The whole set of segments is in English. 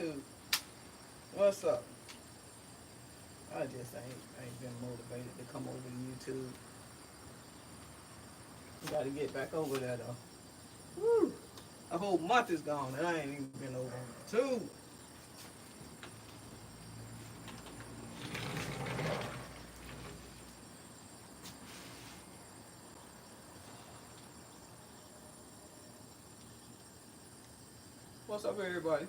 YouTube? What's up? I just ain't been motivated to come over to YouTube. Got to get back over there though. Woo! A whole month is gone and I ain't even been over on YouTube. What's up, everybody?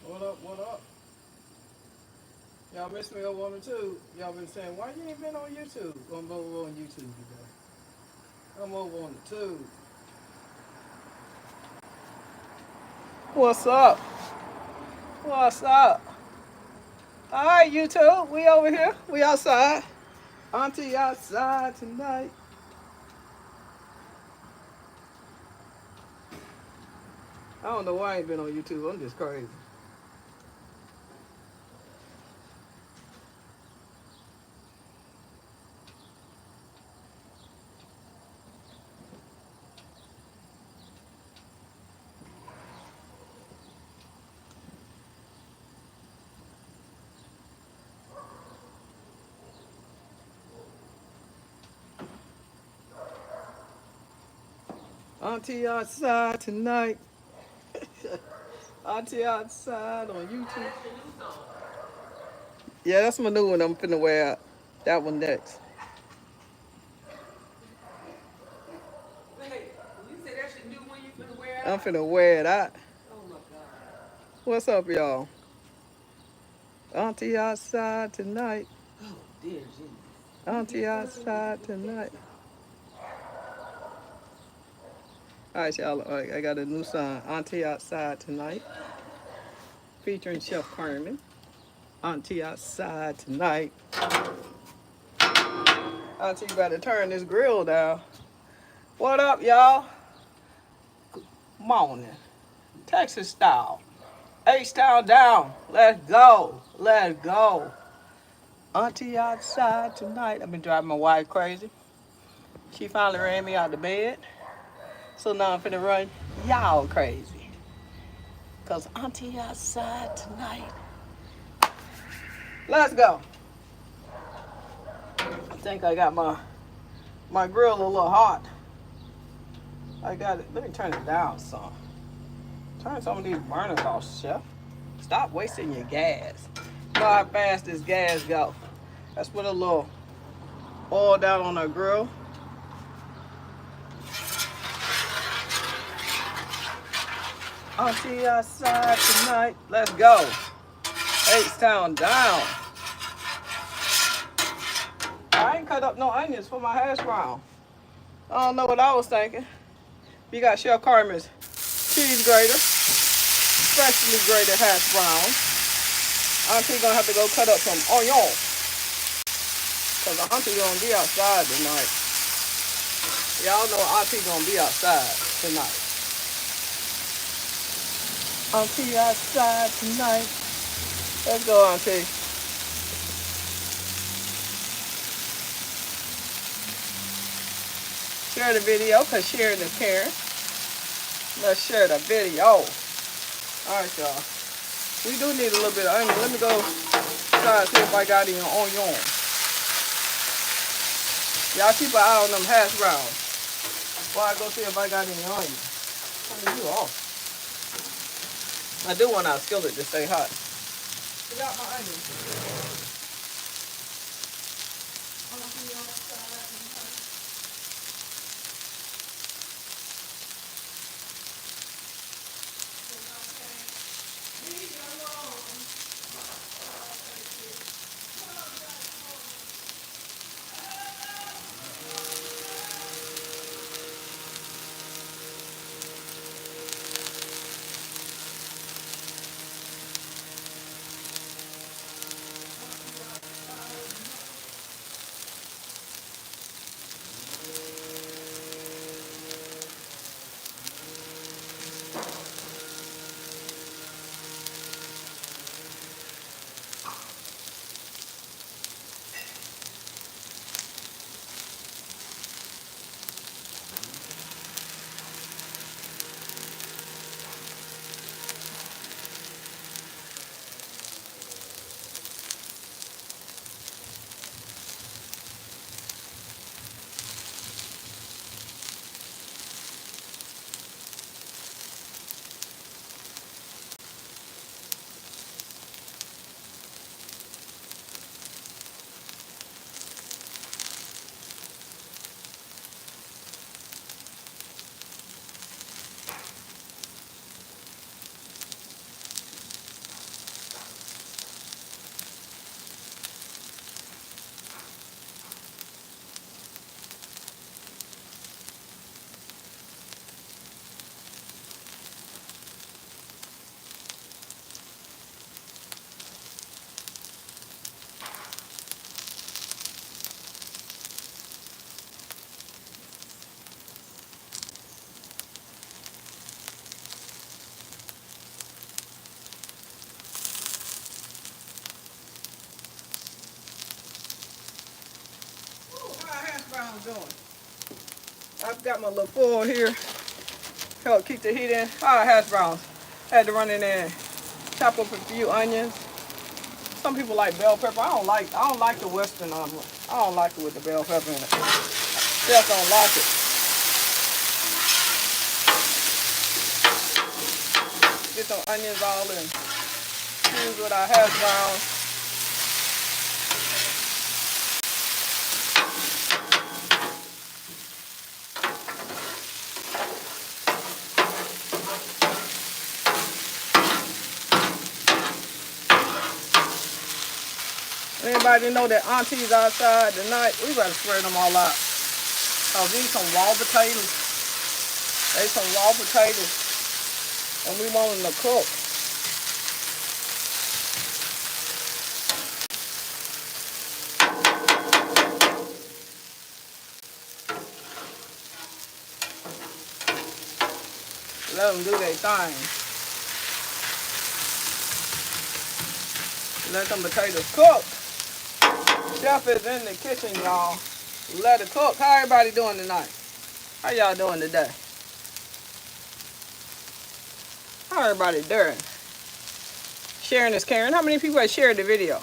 What up? What up? Y'all miss me over on the tube. Y'all been saying, why you ain't been on YouTube? I'm over on YouTube today. I'm over on the tube. What's up? What's up? All right, YouTube. We over here. We outside. Auntie outside tonight. I don't know why I ain't been on YouTube. I'm just crazy. Auntie outside tonight. Auntie outside on YouTube. Yeah, that's my new one. I'm finna wear out. That one next. Wait, you said that's your new one you finna wear I'm out? finna wear it out. Oh my God. What's up, y'all? Auntie outside tonight. Oh dear Jesus. You Auntie get further with outside your tonight. face out. All right, y'all. All right, I got a new song. Auntie outside tonight, featuring Chef Carmen. Auntie outside tonight. Auntie better turn this grill down. What up, y'all? Morning. Texas style. H-Town down. Let's go. Let's go. Auntie outside tonight. I've been driving my wife crazy. She finally ran me out the bed. So now I'm finna run y'all crazy. Cause Auntie outside tonight. Let's go. I think I got my grill a little hot. I got it. Let me turn it down some. Turn some of these burners off, Chef. Stop wasting your gas. You know how fast this gas go. Let's put a little oil down on our grill. Auntie outside tonight. Let's go. H-Town down. I ain't cut up no onions for my hash brown. I don't know what I was thinking. You got Chef Carmen's cheese grater, freshly grated hash browns. Auntie gonna have to go cut up some onions. Cause Auntie gonna be outside tonight. Y'all know Auntie gonna be outside tonight. Auntie outside tonight. Let's go, Auntie. Share the video, cause sharing is caring. Let's share the video. Alright, y'all. We do need a little bit of onion. Let me go try and see if I got any onion. Y'all keep an eye on them hash browns while I go see if I got any onion. Turn you off. I do want our skillet to stay hot. I got my onions. doing. I've got my little foil here. Help keep the heat in. Ah, hash browns. Had to run in there and chop up a few onions. Some people like bell pepper. I don't like the Western omelet. I don't like it with the bell pepper in it. Chef don't like it. Get some onions all in. Use with our hash browns. Anybody know that aunties outside tonight? We better spread them all out. Oh, these some raw potatoes. They some raw potatoes. And we want them to cook. Let them do their thing. Let them potatoes cook. Chef is in the kitchen, y'all. Let it cook. How everybody doing tonight? How y'all doing today? How everybody doing? Sharing is caring. How many people have shared the video?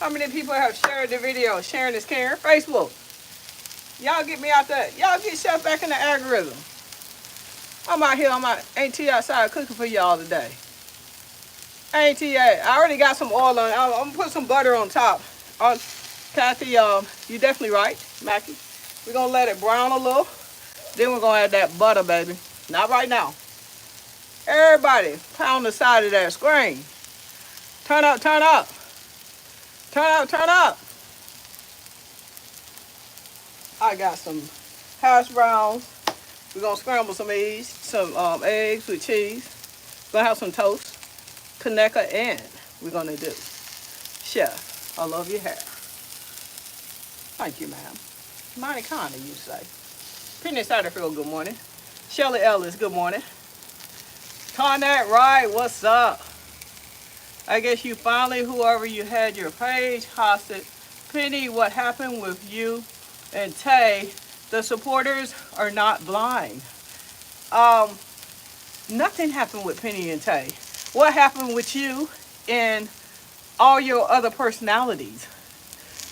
How many people have shared the video? Sharing is caring. Facebook. Y'all get me out there. Y'all get Chef back in the algorithm. I'm out here on my AT outside cooking for y'all today. AT, I already got some oil on it. I'm gonna put some butter on top. Kathy, you definitely right, Mackie. We're gonna let it brown a little. Then we're gonna add that butter, baby. Not right now. Everybody, pound the side of that screen. Turn up, turn up. Turn up, turn up. I got some hash browns. We're gonna scramble some eggs, eggs with cheese. We're gonna have some toast, Kaneka, and we're gonna do Chef, I love your hair. Thank you, ma'am. Mighty kind of you say. Penny Satterfield, good morning. Shelly Ellis, good morning. Conrad Wright, what's up? I guess you finally, whoever you had your page hosted. Penny, what happened with you and Tay? The supporters are not blind. Nothing happened with Penny and Tay. What happened with you and all your other personalities?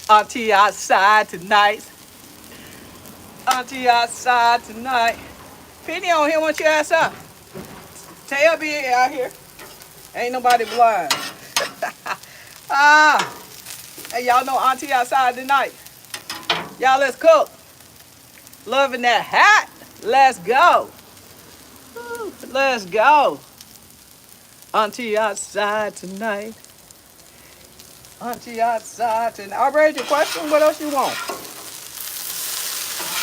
Auntie outside tonight. Auntie outside tonight. Penny on here, want your ass up. Tay will be out here. Ain't nobody blind. Hey, y'all know Auntie outside tonight. Y'all, let's cook. Loving that hat. Let's go. Woo, let's go. Auntie outside tonight. Auntie outside tonight. I read your question. What else you want?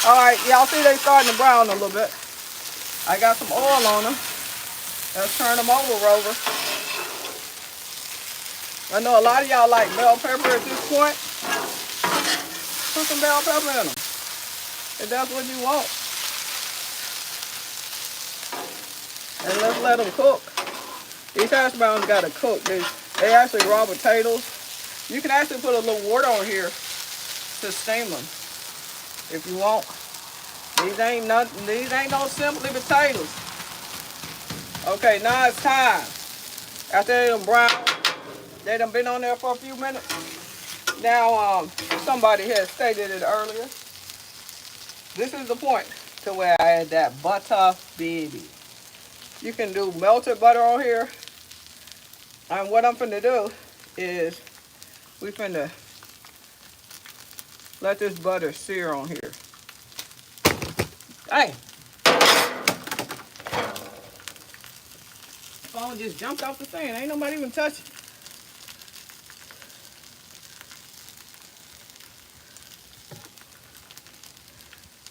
All right, y'all see they starting to brown a little bit. I got some oil on them. Let's turn them over, Rover. I know a lot of y'all like bell pepper at this point. Put some bell pepper in them. If that's what you want. And let's let them cook. These hash browns gotta cook. They actually raw potatoes. You can actually put a little water on here to steam them if you want. These ain't no simply potatoes. Okay, now it's time. After they done brown, they done been on there for a few minutes. Now, somebody had stated it earlier. This is the point to where I add that butter, baby. You can do melted butter on here. And what I'm finna do is we finna let this butter sear on here. Hey. Phone just jumped off the fan. Ain't nobody even touching.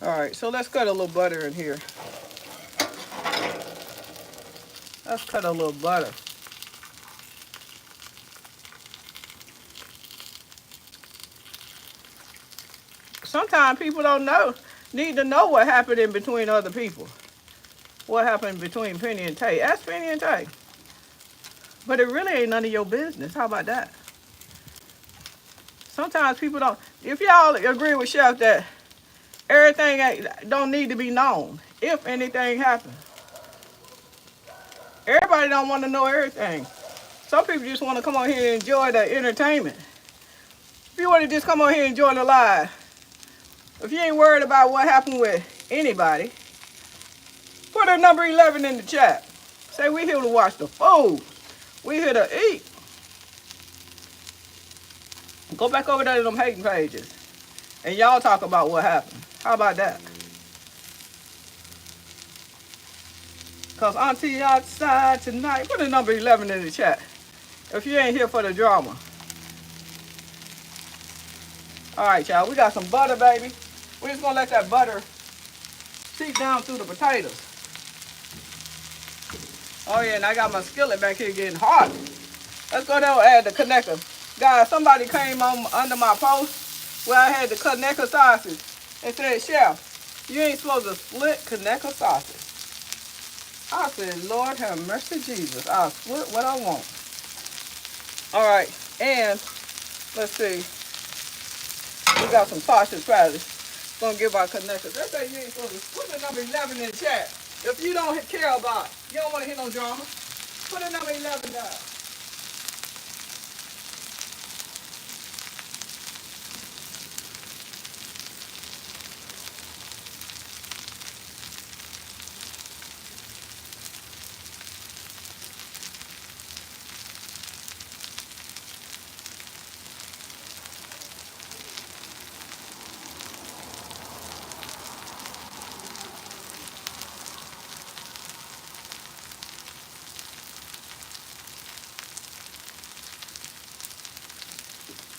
All right, so let's cut a little butter in here. Let's cut a little butter. Sometimes people don't need to know what happened in between other people. What happened between Penny and Tay. Ask Penny and Tay. But it really ain't none of your business. How about that? Sometimes people don't. If y'all agree with Chef that Everything don't need to be known. If anything happens, everybody don't want to know everything. Some people just want to come on here and enjoy the entertainment. If you want to just come on here and enjoy the live, if you ain't worried about what happened with anybody, put a number 11 in the chat. Say we here to watch the food. We here to eat. Go back over there to them hating pages. And y'all talk about what happened. How about that? Because Auntie outside tonight. Put a number 11 in the chat. If you ain't here for the drama. Alright, y'all. We got some butter, baby. We're just going to let that butter seep down through the potatoes. Oh, yeah. And I got my skillet back here getting hot. Let's go down and add the connector. Guys, somebody came on under my post where I had the connector sausage and said, Chef, you ain't supposed to split connector sausage. I said, Lord have mercy, Jesus. I'll split what I want. All right, and let's see. We got some sausage patties. Gonna give our connectors. They say you ain't supposed to put the number 11 in the chat. If you don't care about it, you don't want to hear no drama, put the number 11 down.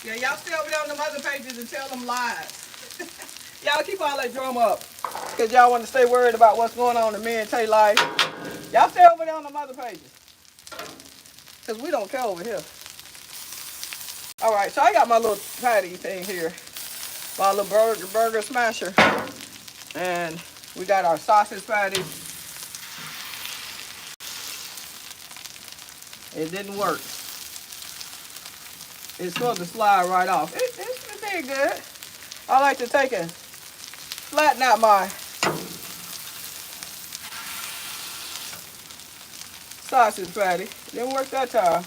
Yeah, y'all stay over there on them other pages and tell them lies. Y'all keep all that drama up. Because y'all want to stay worried about what's going on in me and Tay life. Y'all stay over there on them other pages. Because we don't care over here. Alright, so I got my little patty thing here. My little burger smasher. And we got our sausage patty. It didn't work. It's supposed to slide right off. It did good. I like to take and flatten out my sausage patty. Didn't work that time.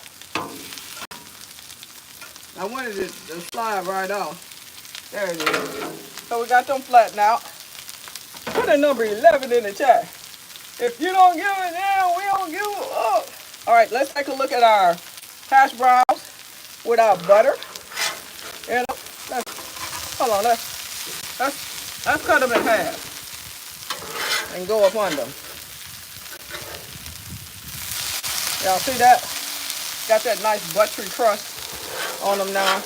I wanted it to slide right off. There it is. So we got them flattened out. Put a number 11 in the chat. If you don't give it down, we don't give it up. All right, let's take a look at our hash browns with our butter. And hold on, let's cut them in half and go up on them. Y'all see that? Got that nice buttery crust on them now.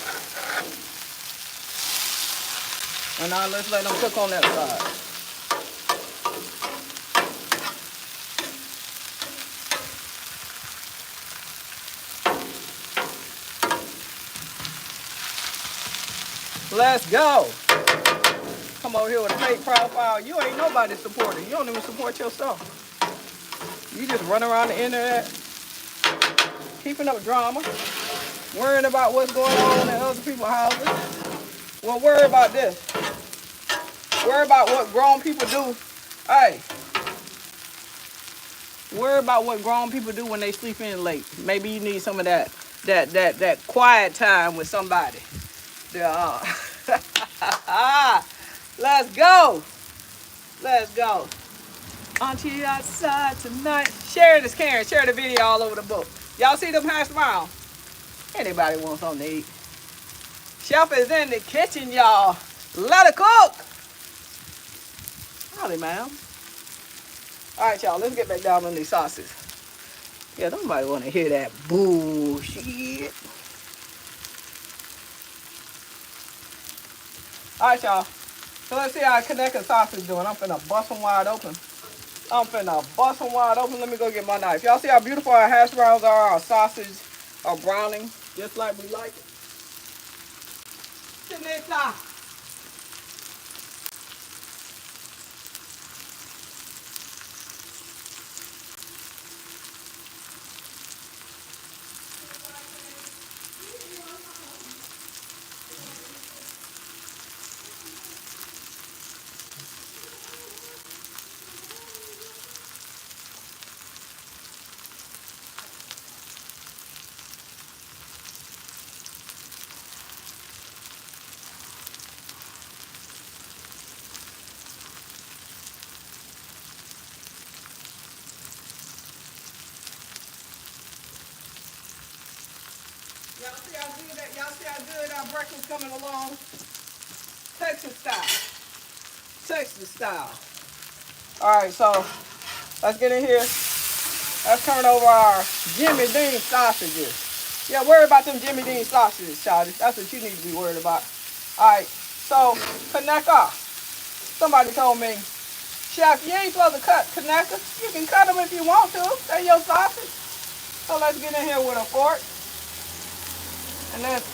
And now let's let them cook on that side. Let's go. Come over here with a fake profile. You ain't nobody's supporter. You don't even support yourself. You just run around the internet, keeping up drama, worrying about what's going on in other people's houses. Well, worry about this. Worry about what grown people do. Hey, worry about what grown people do when they sleep in late. Maybe you need some of that quiet time with somebody. Let's go. Let's go. Auntie outside tonight. Share this, Karen. Share the video all over the book. Y'all see them hash browns? Anybody want something to eat? Chef is in the kitchen, y'all. Let her cook. Howdy, ma'am. All right, y'all. Let's get back down on these sauces. Yeah, nobody want to hear that bullshit. All right, y'all. So let's see how connected sausage is doing. I'm finna bust them wide open. Let me go get my knife. Y'all see how beautiful our hash browns are? Our sausage are browning just like we like it. Janetta. Y'all see how good our breakfast coming along? Texas style. Texas style. All right, so let's get in here. Let's turn over our Jimmy Dean sausages. Yeah, worry about them Jimmy Dean sausages, child. That's what you need to be worried about. All right, so Kaneka. Somebody told me, Chef, you ain't supposed to cut Kaneka. You can cut them if you want to. They're your sausage. So let's get in here with a fork. And let's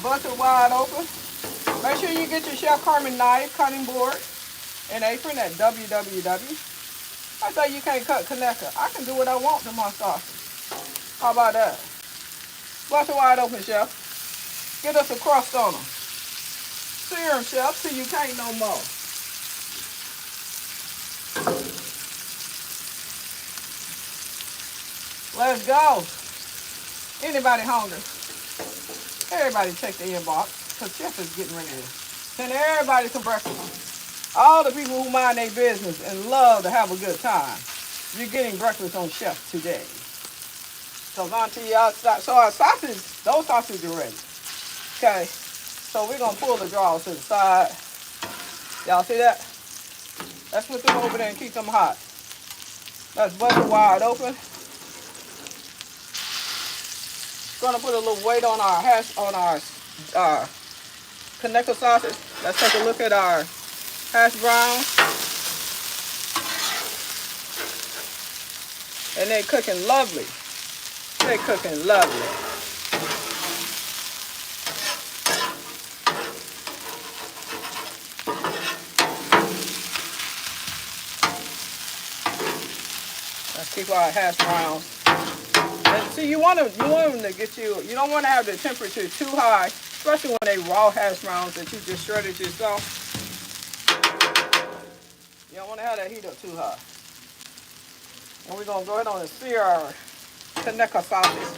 bust it wide open. Make sure you get your Chef Carmen knife, cutting board, and apron at www. I thought you can't cut Kaneka. I can do what I want to my sausage. How about that? Bust it wide open, Chef. Get us a crust on them. Sear them, Chef, till you can't no more. Let's go. Anybody hungry? Everybody check the inbox, because Chef is getting ready to send everybody some breakfast. All the people who mind their business and love to have a good time, you're getting breakfast on Chef today. So Auntie outside, so our sausage, those sausages are ready. Okay, so we're gonna pull the drawers to the side. Y'all see that? Let's put them over there and keep them hot. Let's bust it wide open. Gonna put a little weight on our Kaneka sausage. Let's take a look at our hash browns. And they're cooking lovely. They're cooking lovely. Let's keep our hash browns. And see, you want them to get you don't want to have the temperature too high, especially when they raw hash browns that you just shredded yourself. You don't want to have that heat up too high. And we're gonna go ahead and sear our Kaneka sausage.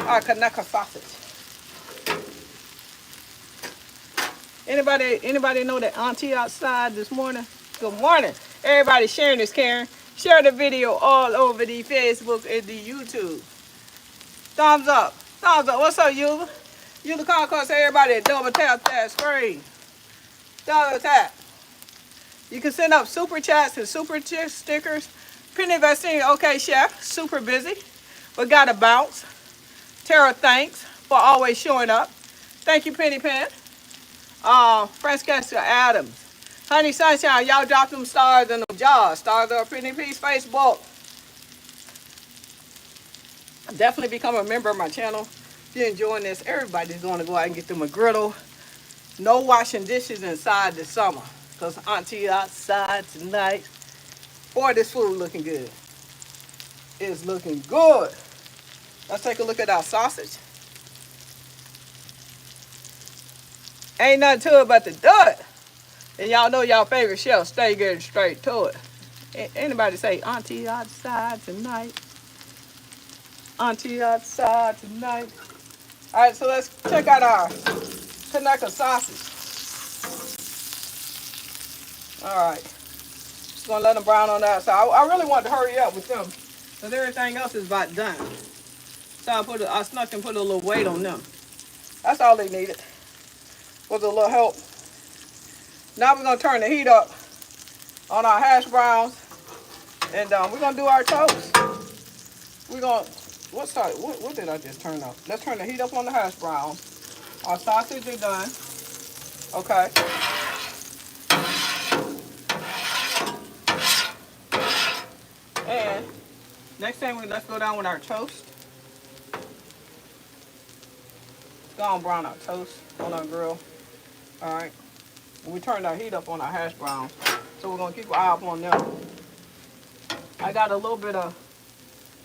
Our Kaneka sausage. Anybody know that Auntie outside this morning? Good morning. Everybody sharing this, Karen. Share the video all over the Facebook and the YouTube. Thumbs up. Thumbs up. What's up, Eula? Eula Concourse, everybody double tap that screen. Double tap. You can send up super chats and super stickers. Penny Vestine, okay, Chef. Super busy. But gotta bounce. Tara, thanks for always showing up. Thank you, Penny Pen. Francesca Adams. Honey Sunshine, y'all drop them stars in them jars. Stars are a pretty piece. Facebook. Definitely become a member of my channel. If you're enjoying this, everybody's going to go out and get them a griddle. No washing dishes inside this summer. Because Auntie outside tonight. Boy, this food looking good. It's looking good. Let's take a look at our sausage. Ain't nothing to it but to do it. And y'all know y'all favorite chef, stay getting straight to it. Anybody say, Auntie outside tonight? Auntie outside tonight. All right, so let's check out our Kaneka sausage. All right, just gonna let them brown on that side. I really want to hurry up with them because everything else is about done. So I snuck and put a little weight on them. That's all they needed, was a little help. Now we're gonna turn the heat up on our hash browns, and we're gonna do our toast. We're gonna, what did I just turn up? Let's turn the heat up on the hash browns. Our sausage is done. Okay. And next thing, let's go down with our toast. Let's go and brown our toast on our grill. All right. We turned our heat up on our hash browns, so we're gonna keep an eye up on them. I got a little bit of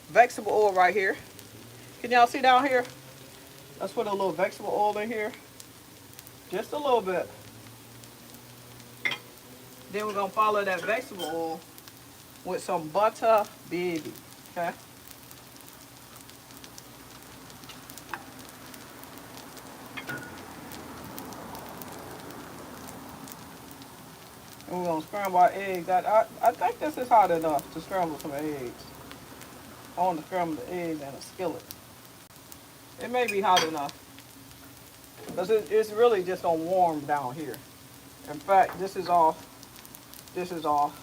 vegetable oil right here. Can y'all see down here? Let's put a little vegetable oil in here, just a little bit. Then we're gonna follow that vegetable oil with some butter, baby. Okay. And we're gonna scramble our eggs. I think this is hot enough to scramble some eggs. I want to scramble the eggs in a skillet. It may be hot enough. Because it's really just gonna warm down here. In fact, this is off. This is off.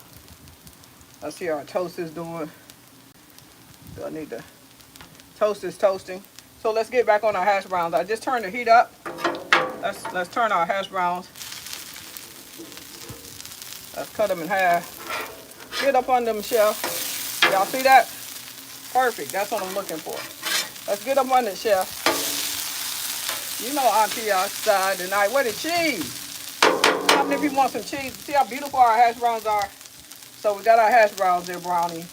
Let's see how our toast is doing. Do I need to toast is toasting. So let's get back on our hash browns. I just turned the heat up. Let's turn our hash browns. Let's cut them in half. Get up on them, chef. Y'all see that? Perfect. That's what I'm looking for. Let's get up on it, chef. You know Auntie outside tonight. Where the cheese? How many people want some cheese? See how beautiful our hash browns are? So we got our hash browns there, brownie.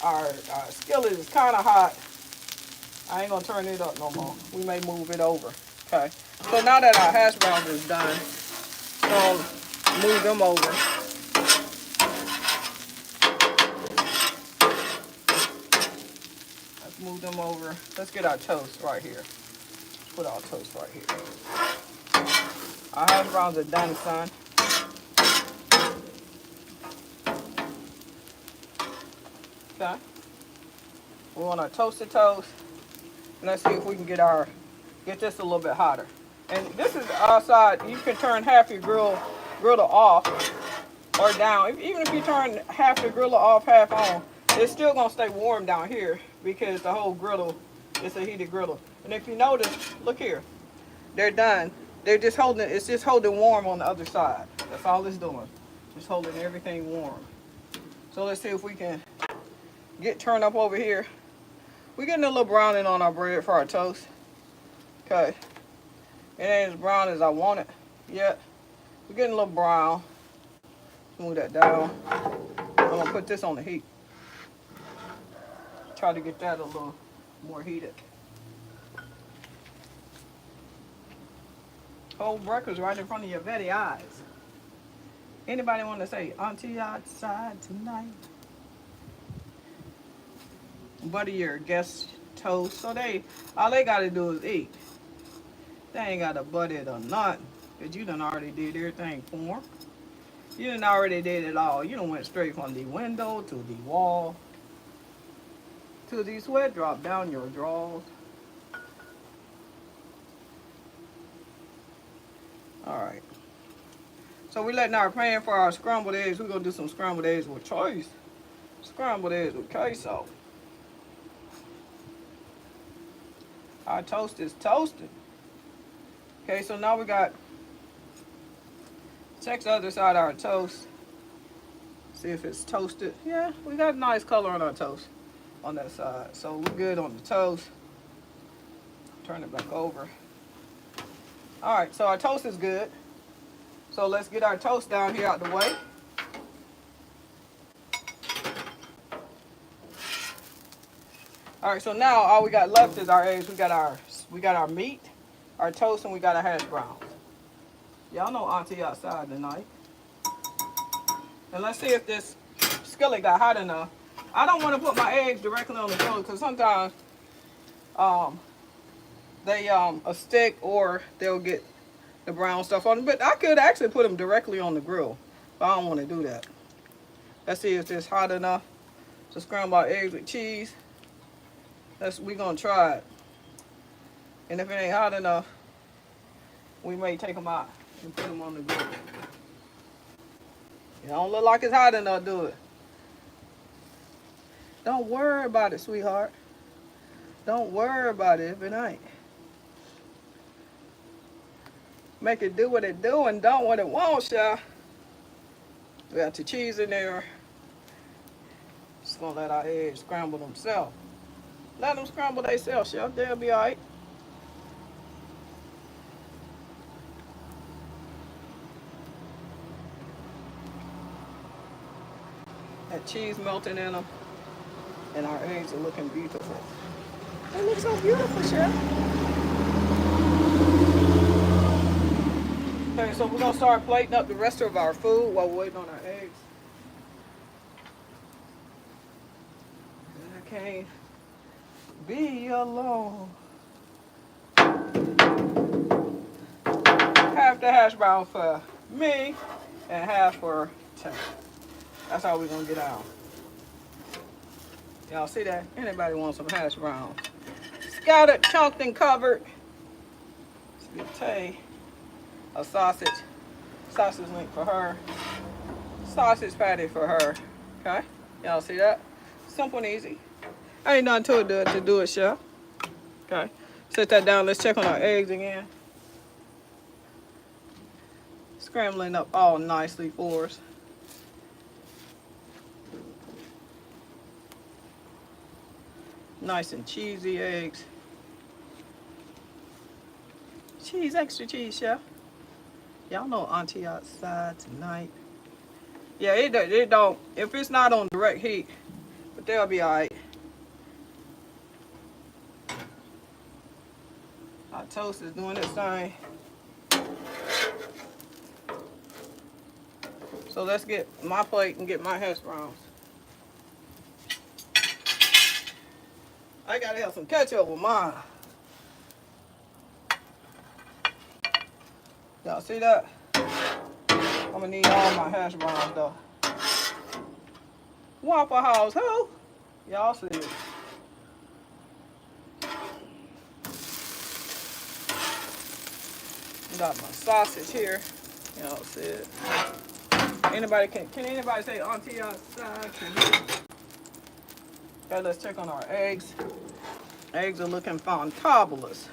Our skillet is kind of hot. I ain't gonna turn it up no more. We may move it over. Okay. So now that our hash browns is done, so move them over. Let's move them over. Let's get our toast right here. Put our toast right here. Our hash browns are done, son. Okay. We want our toasted toast. And let's see if we can get this a little bit hotter. And this is outside. You can turn half your griddle off or down. Even if you turn half the griddle off, half on, it's still gonna stay warm down here because the whole griddle is a heated griddle. And if you notice, look here, they're done. They're just holding. It's just holding warm on the other side. That's all it's doing. Just holding everything warm. So let's see if we can get turned up over here. We're getting a little browning on our bread for our toast. Okay. It ain't as brown as I want it yet. We're getting a little brown. Move that down. I'm gonna put this on the heat. Try to get that a little more heated. Whole breakfast right in front of your very eyes. Anybody want to say, Auntie outside tonight? Butter your guest toast. So all they gotta do is eat. They ain't gotta butter it or nothing. Cause you done already did everything for them. You done already did it all. You done went straight from the window to the wall. To the sweat drop down your drawers. Alright. So we're letting our pan for our scrambled eggs. We're gonna do some scrambled eggs with choice. Scrambled eggs with queso. Our toast is toasted. Okay, so now we got, check the other side of our toast. See if it's toasted. Yeah, we got a nice color on our toast on that side. So we're good on the toast. Turn it back over. All right, so our toast is good. So let's get our toast down here out the way. All right, so now all we got left is our eggs. We got our meat, our toast, and we got our hash browns. Y'all know Auntie outside tonight. And let's see if this skillet got hot enough. I don't want to put my eggs directly on the grill because sometimes they a stick or they'll get the brown stuff on them. But I could actually put them directly on the grill, but I don't want to do that. Let's see if this hot enough to scramble our eggs with cheese. We're gonna try it. And if it ain't hot enough, we may take them out and put them on the grill. It don't look like it's hot enough, do it? Don't worry about it, sweetheart. Don't worry about it if it ain't. Make it do what it do and don't what it wants, y'all. We got the cheese in there. Just gonna let our eggs scramble themselves. Let them scramble themselves, chef. They'll be all right. That cheese melting in them. And our eggs are looking beautiful. They look so beautiful, chef. Okay, so we're going to start plating up the rest of our food while we're waiting on our eggs. I can't be alone. Half the hash brown for me and half for Tank. That's how we're going to get out. Y'all see that? Anybody want some hash browns? got it chunked and covered. Tay, a sausage link for her. Sausage patty for her. Okay, y'all see that? Simple and easy. Ain't nothing to do it, chef. Okay, set that down. Let's check on our eggs again. Scrambling up all nicely for us. Nice and cheesy eggs. Cheese, extra cheese, chef. Y'all know Auntie outside tonight. Yeah, it don't, if it's not on direct heat, but they'll be all right. Our toast is doing its thing. So let's get my plate and get my hash browns. I gotta have some ketchup with mine. Y'all see that? I'm gonna need all my hash browns though. Waffle House, who? Y'all see it. Got my sausage here. Y'all see it. Anybody can anybody say Auntie outside? Okay, let's check on our eggs. Eggs are looking fantabulous.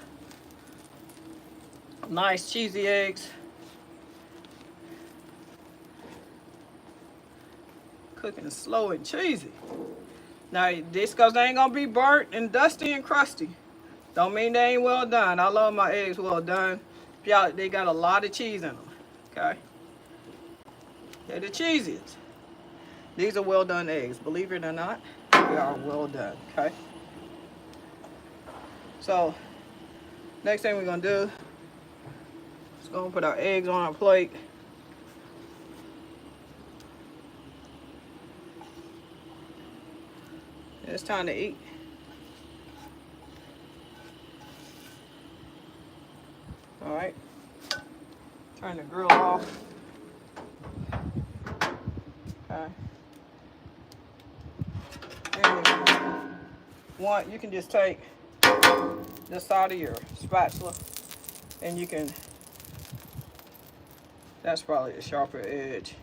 Nice cheesy eggs. Cooking slow and cheesy. Now this cause they ain't gonna be burnt and dusty and crusty. Don't mean they ain't well done. I love my eggs well done. Y'all, they got a lot of cheese in them. Okay. They're the cheesiest. These are well done eggs. Believe it or not, they are well done. Okay. So next thing we're gonna do is gonna put our eggs on our plate. It's time to eat. All right. Turn the grill off. Okay. One, you can just take this out of your spatula and you can, that's probably a sharper edge.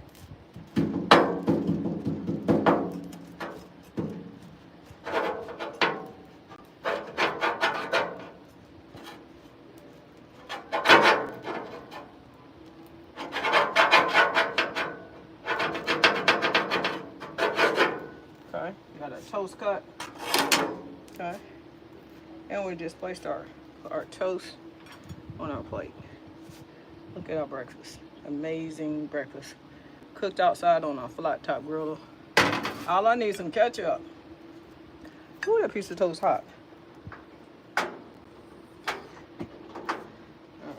Okay, got a toast cut. Okay, and we just placed our toast on our plate. Look at our breakfast. Amazing breakfast. Cooked outside on a flat top griddle. All I need is some ketchup. Ooh, that piece of toast hot. All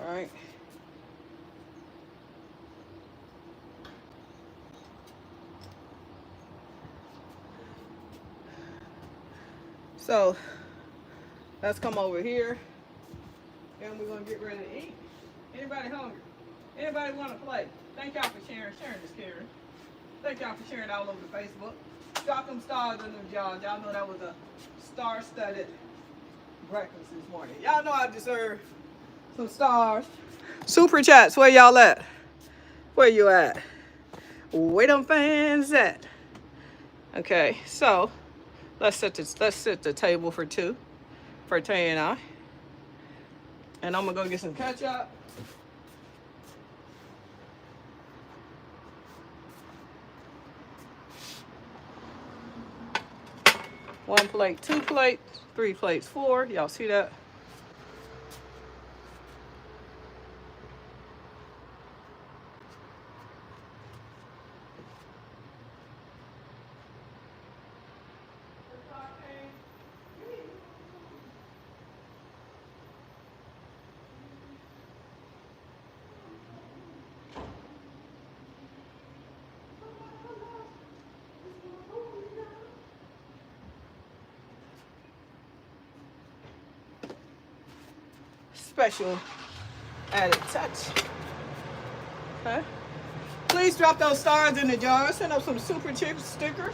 right. So let's come over here and we're gonna get ready to eat. Anybody hungry? Anybody want to play? Thank y'all for sharing. Sharing is caring. Thank y'all for sharing all over Facebook. Drop them stars in them jars. Y'all know that was a star-studded breakfast this morning. Y'all know I deserve some stars. Super chats, where y'all at? Where you at? Where them fans at? Okay, so let's set the table for two, for Tay and I. And I'm gonna go get some ketchup. One plate, two plates, three plates, four. Y'all see that? Special added touch. Okay. Please drop those stars in the jar. Send up some super cheap stickers.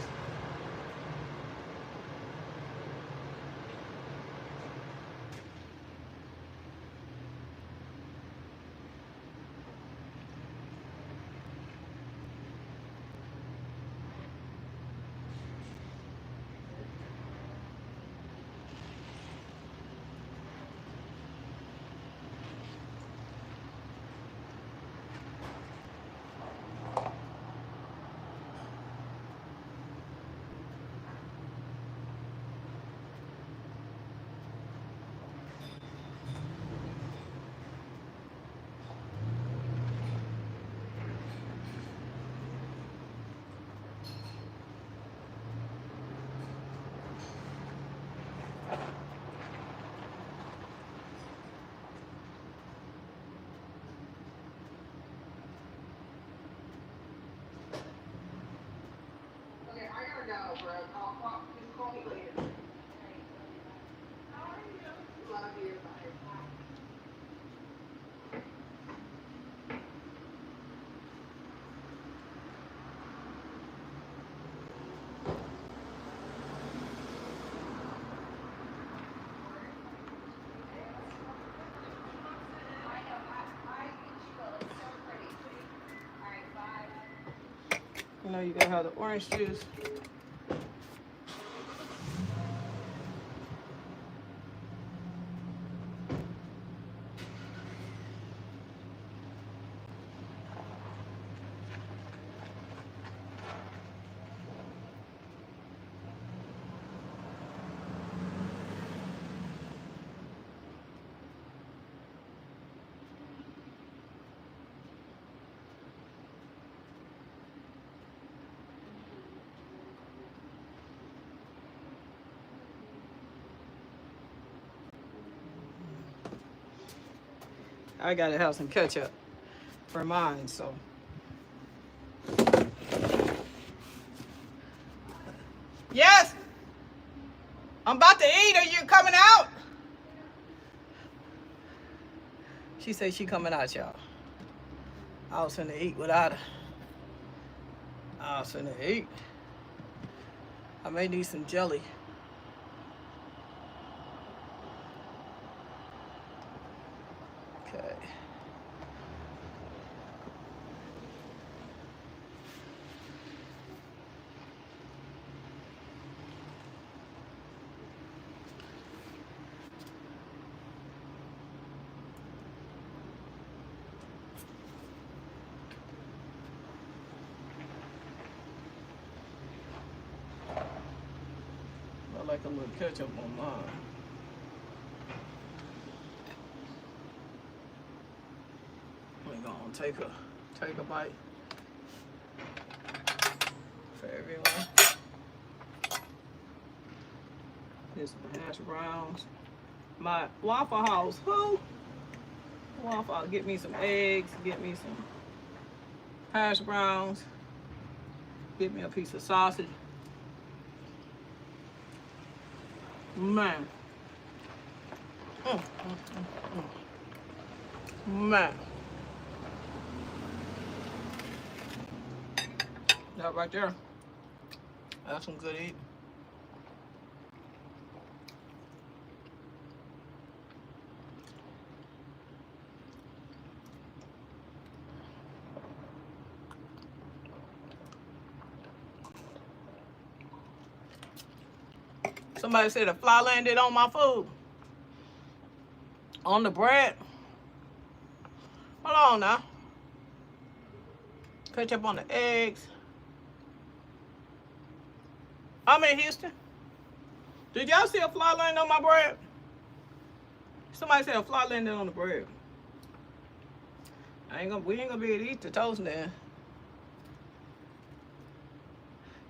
You know, you gotta have the orange juice. I gotta have some ketchup for mine, so. Yes! I'm about to eat. Are you coming out? She said she coming out, y'all. I was finna eat without her. I was finna eat. I may need some jelly. Okay. I like a little ketchup on mine. We're gonna take a bite for everyone. Here's some hash browns. My Waffle House, who? Waffle House, get me some eggs, get me some hash browns, get me a piece of sausage. Man. Man. That right there. That's some good eating. Somebody said a fly landed on my food. On the bread. Hold on now. Ketchup on the eggs. I'm in Houston. Did y'all see a fly landing on my bread? Somebody said a fly landed on the bread. We ain't gonna be able to eat the toast now.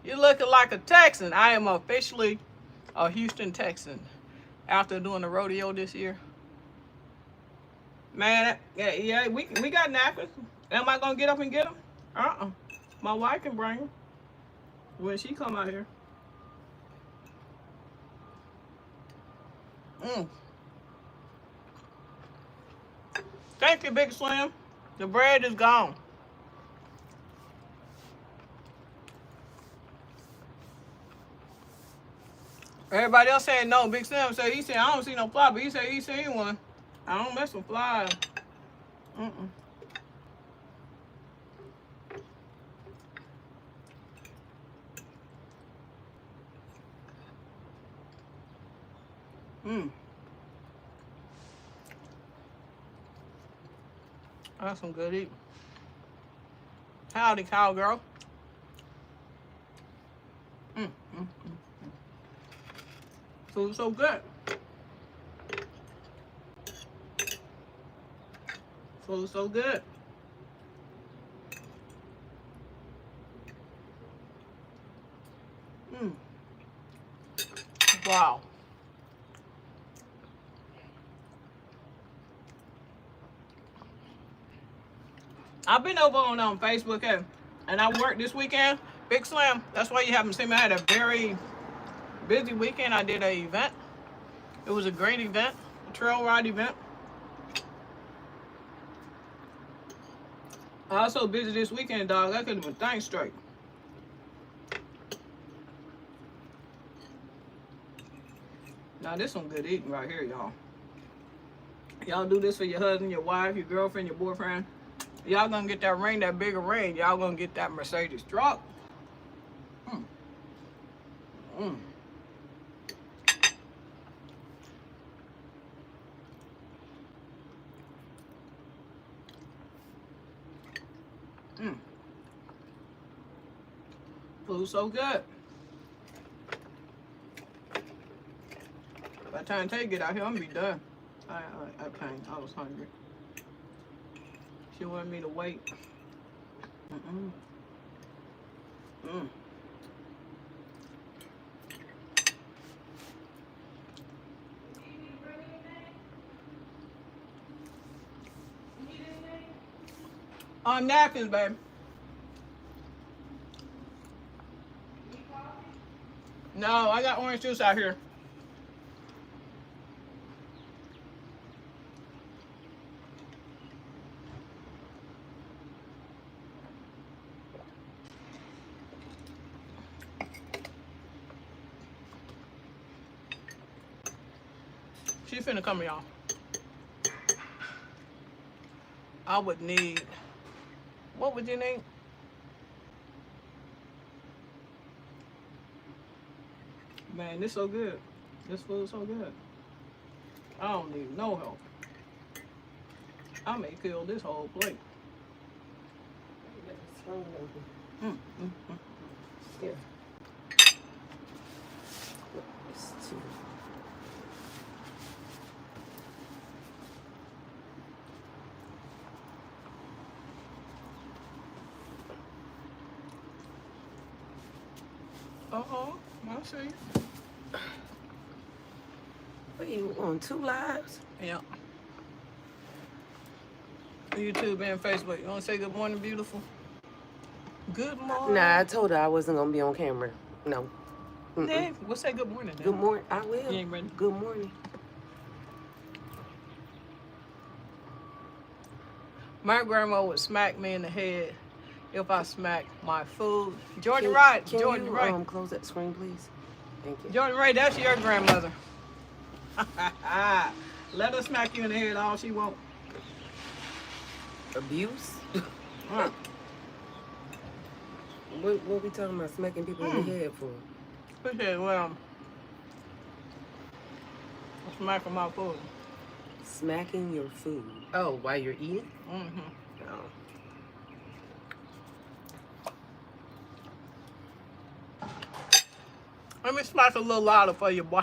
You looking like a Texan. I am officially a Houston Texan after doing the rodeo this year. Man, yeah, we got napkins. Am I gonna get up and get them? My wife can bring them when she come out here. Thank you, Big Slim. The bread is gone. Everybody else saying no. Big Slim said he said I don't see no fly, but he said he seen one. I don't mess with flies. That's some good eating. Howdy, cowgirl. Food's so good. Food's so good. Wow. I've been over on Facebook and I worked this weekend. Big Slam. That's why you haven't seen me. I had a very busy weekend. I did an event. It was a great event, a trail ride event. I was so busy this weekend, dog. I couldn't even think straight. Now this some good eating right here, y'all. Y'all do this for your husband, your wife, your girlfriend, your boyfriend. Y'all gonna get that ring, that bigger ring. Y'all gonna get that Mercedes truck. Mm. Mm. Food so good. By the time Tay get out here, I'm gonna be done. I can't. I was hungry. She wanted me to wait. Mm-mm. Mm. Napkins, babe. No, I got orange juice out here. She finna come, y'all. I would need, what would you need? Man, this so good. This food's so good. I don't need no help. I may kill this whole plate. Mm, mm, mm. Here. It's two. Uh-oh, I see. What you on 2 lives? Yeah. YouTube and Facebook. You want to say good morning, beautiful? Good morning. Nah, I told her I wasn't gonna be on camera. No. Yeah, we'll say good morning then. Good morning. I will. You ain't ready? Good morning. My grandma would smack me in the head if I smacked my food. Jordan Wright. Jordan you, Wright. close that screen, please? Thank you. Jordan Wright, that's your grandmother. Let her smack you in the head all she want. Abuse? Mm. What we talking about? Smacking people in the head for? She said, well, smacking my food. Smacking your food. Oh, while you're eating? Mm-hmm. Oh. Let me smack a little louder for you, boy.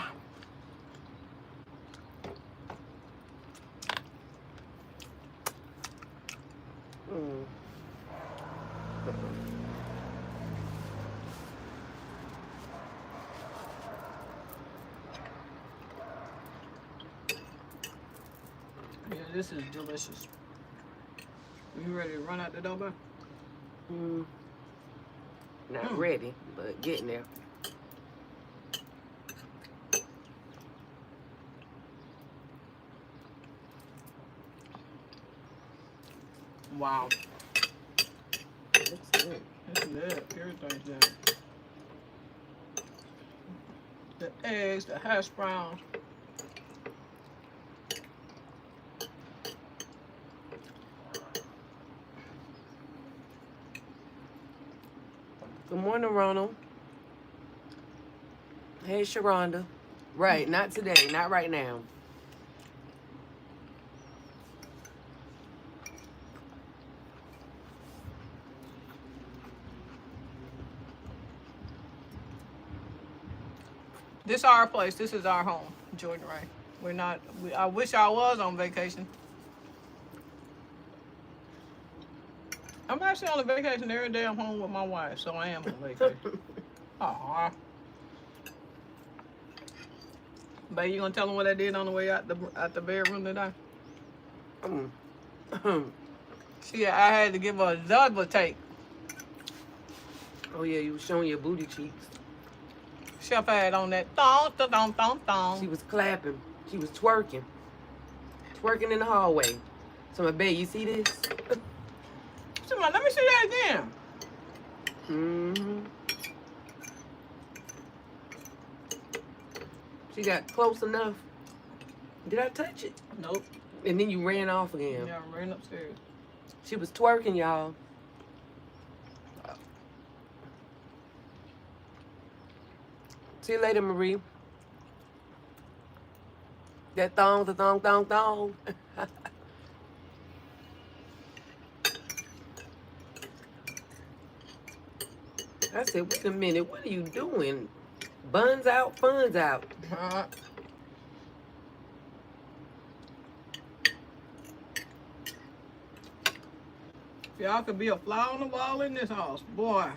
Mm. Yeah, this is delicious. You ready to run out the door, bro? Not ready, but getting there. Wow. Looks good. It's good. Everything's good. The eggs, the hash browns. Good morning, Ronald. Hey, Sharonda. Right, not today, not right now. This is our place. This is our home, Jordan Ray. We're not. I wish I was on vacation. I'm actually on a vacation every day. I'm home with my wife, so I am on vacation. Aw. Babe, you gonna tell them what I did on the way out the bedroom today? I had to give her a double take. Oh yeah, you were showing your booty cheeks. Chef had on that thong, thong, thong, thong. She was clapping. She was twerking. Twerking in the hallway. So my babe, you see this? Let me see that again. Mm-hmm. She got close enough. Did I touch it? Nope. And then you ran off again. Yeah, I ran upstairs. She was twerking, y'all. See you later, Marie. That thong, the thong, thong, thong. I said, wait a minute, what are you doing? Buns out, funds out. Y'all could be a fly on the wall in this house, boy.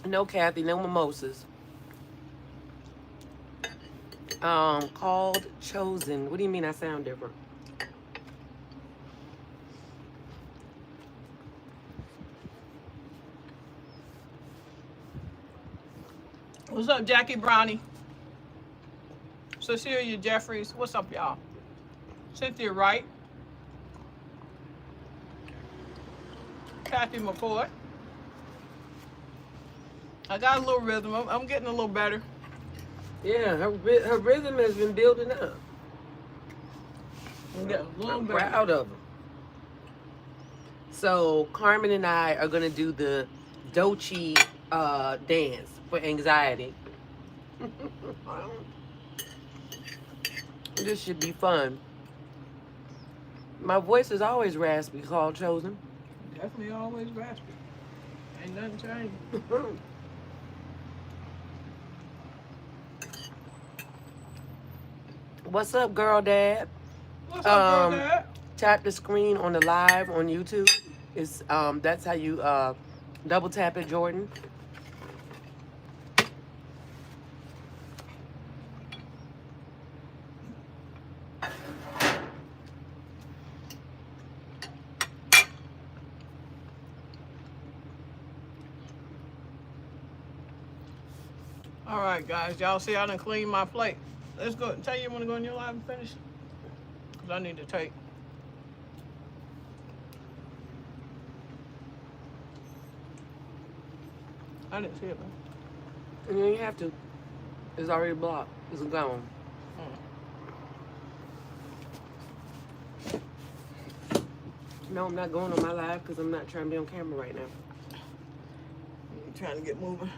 No, Kathy, no mimosas. Called Chosen. What do you mean I sound different? What's up, Jackie Brownie? Cecilia Jeffries. What's up, y'all? Cynthia Wright. Kathy McCoy. I got a little rhythm. I'm getting a little better. Yeah, her rhythm has been building up. I'm getting a little I'm better. proud of her. So Carmen and I are gonna do the Dochi dance for anxiety. This should be fun. My voice is always raspy, called Chosen. Definitely always raspy. Ain't nothing changed. What's up, girl dad? What's up, girl dad? Tap the screen on the live on YouTube. It's that's how you double tap it, Jordan. All right, guys. Y'all see I done cleaned my plate. Let's go. Tell you want to go in your live and finish? Because I need to take. I didn't see it, man. And you have to. It's already blocked. It's gone. No, I'm not going on my live because I'm not trying to be on camera right now. I'm trying to get moving.